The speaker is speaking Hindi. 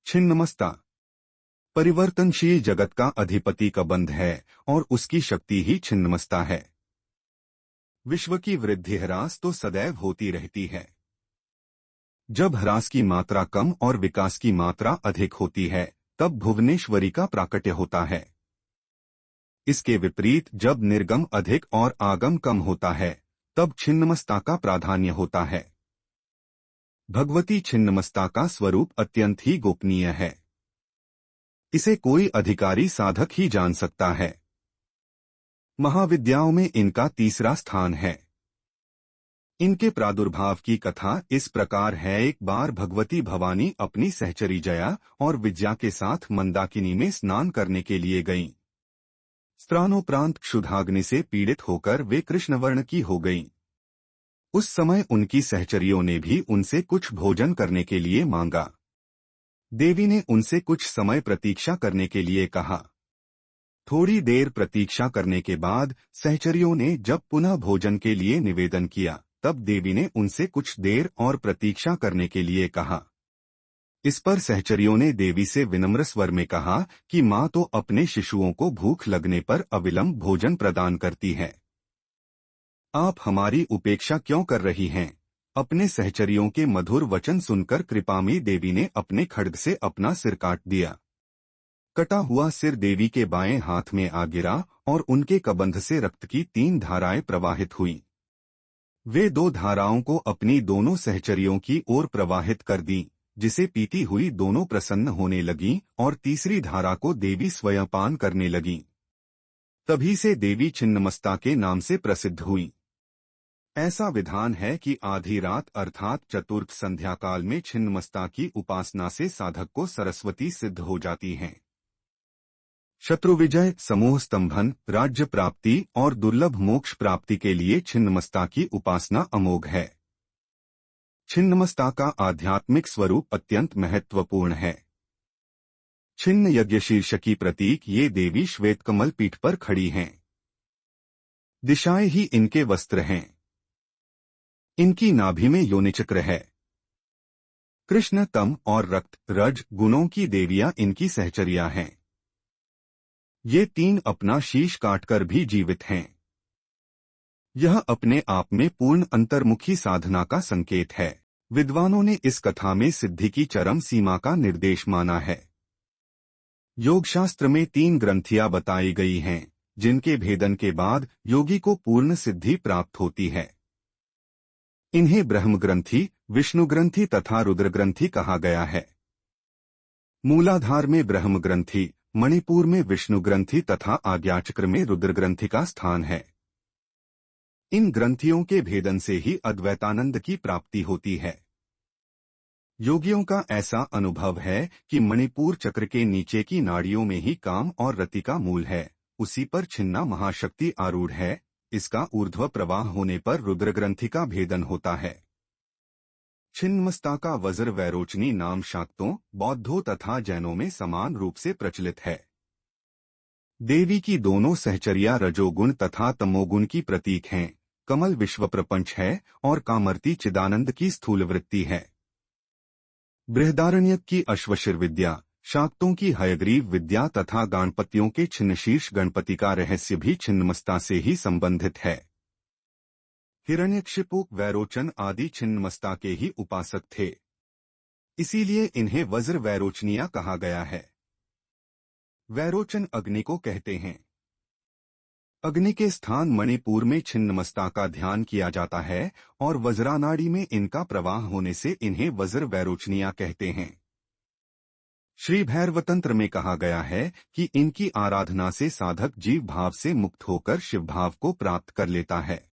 छिन्नमस्ता परिवर्तनशील जगत का अधिपति का बंध है और उसकी शक्ति ही छिन्नमस्ता है। विश्व की वृद्धि ह्रास तो सदैव होती रहती है। जब ह्रास की मात्रा कम और विकास की मात्रा अधिक होती है तब भुवनेश्वरी का प्राकट्य होता है। इसके विपरीत जब निर्गम अधिक और आगम कम होता है तब छिन्नमस्ता का प्राधान्य होता है। भगवती छिन्नमस्ता का स्वरूप अत्यंत ही गोपनीय है। इसे कोई अधिकारी साधक ही जान सकता है। महाविद्याओं में इनका तीसरा स्थान है। इनके प्रादुर्भाव की कथा इस प्रकार है। एक बार भगवती भवानी अपनी सहचरी जया और विद्या के साथ मंदाकिनी में स्नान करने के लिए गईं। स्नानोपरांत क्षुधाग्नि से पीड़ित होकर वे कृष्णवर्ण की हो गईं। उस समय उनकी सहचरियों ने भी उनसे कुछ भोजन करने के लिए मांगा। देवी ने उनसे कुछ समय प्रतीक्षा करने के लिए कहा। थोड़ी देर प्रतीक्षा करने के बाद सहचरियों ने जब पुनः भोजन के लिए निवेदन किया तब देवी ने उनसे कुछ देर और प्रतीक्षा करने के लिए कहा। इस पर सहचरियों ने देवी से विनम्र स्वर में कहा कि माँ तो अपने शिशुओं को भूख लगने पर अविलंब भोजन प्रदान करती है। आप हमारी उपेक्षा क्यों कर रही हैं? अपने सहचरियों के मधुर वचन सुनकर कृपामयी देवी ने अपने खड्ग से अपना सिर काट दिया। कटा हुआ सिर देवी के बाएं हाथ में आ गिरा और उनके कबंध से रक्त की 3 धाराएं प्रवाहित हुईं। वे 2 धाराओं को अपनी दोनों सहचरियों की ओर प्रवाहित कर दी, जिसे पीती हुई दोनों प्रसन्न होने लगीं और तीसरी धारा को देवी स्वयं पान करने लगीं। तभी से देवी छिन्नमस्ता के नाम से प्रसिद्ध हुई। ऐसा विधान है कि आधी रात अर्थात चतुर्थ संध्या काल में छिन्नमस्ता की उपासना से साधक को सरस्वती सिद्ध हो जाती हैं। शत्रु विजय, समूह स्तंभन, राज्य प्राप्ति और दुर्लभ मोक्ष प्राप्ति के लिए छिन्नमस्ता की उपासना अमोघ है। छिन्नमस्ता का आध्यात्मिक स्वरूप अत्यंत महत्वपूर्ण है। छिन्न यज्ञ शीर्ष की प्रतीक ये देवी श्वेतकमल पीठ पर खड़ी हैं। दिशाएं ही इनके वस्त्र हैं। इनकी नाभि में योनिचक्र है। कृष्ण तम और रक्त रज गुणों की देवियां इनकी सहचरियां हैं। ये 3 अपना शीश काटकर भी जीवित हैं। यह अपने आप में पूर्ण अंतर्मुखी साधना का संकेत है। विद्वानों ने इस कथा में सिद्धि की चरम सीमा का निर्देश माना है। योगशास्त्र में 3 ग्रंथियां बताई गई हैं, जिनके भेदन के बाद योगी को पूर्ण सिद्धि प्राप्त होती है। इन्हें ब्रह्म ग्रंथि, विष्णु ग्रंथि तथा रुद्र ग्रंथि कहा गया है। मूलाधार में ब्रह्म ग्रंथि, मणिपुर में विष्णु ग्रंथि तथा आज्ञाचक्र में रुद्र ग्रंथि का स्थान है। इन ग्रंथियों के भेदन से ही अद्वैतानंद की प्राप्ति होती है। योगियों का ऐसा अनुभव है कि मणिपुर चक्र के नीचे की नाड़ियों में ही काम और रति का मूल है। उसी पर छिन्ना महाशक्ति आरूढ़ है। इसका ऊर्ध्व प्रवाह होने पर रुद्र ग्रंथि का भेदन होता है। छिन्नमस्ता का वज्र वैरोचनी नाम शाक्तों, बौद्धों तथा जैनों में समान रूप से प्रचलित है। देवी की दोनों सहचरियां रजोगुण तथा तमोगुण की प्रतीक हैं। कमल विश्व प्रपंच है और कामर्ति चिदानंद की स्थूल वृत्ति है। बृहदारण्यक की अश्वशिर विद्या, शाक्तों की हयग्रीव विद्या तथा गणपतियों के छिन्नशीर्ष गणपति का रहस्य भी छिन्नमस्ता से ही संबंधित है। हिरण्यकशिपु, वैरोचन आदि छिन्नमस्ता के ही उपासक थे। इसीलिए इन्हें वज्र वैरोचनिया कहा गया है। वैरोचन अग्नि को कहते हैं। अग्नि के स्थान मणिपुर में छिन्नमस्ता का ध्यान किया जाता है और वज्रानाड़ी में इनका प्रवाह होने से इन्हें वज्र वैरोचनिया कहते हैं। श्री भैरवतंत्र में कहा गया है कि इनकी आराधना से साधक जीव भाव से मुक्त होकर शिव भाव को प्राप्त कर लेता है।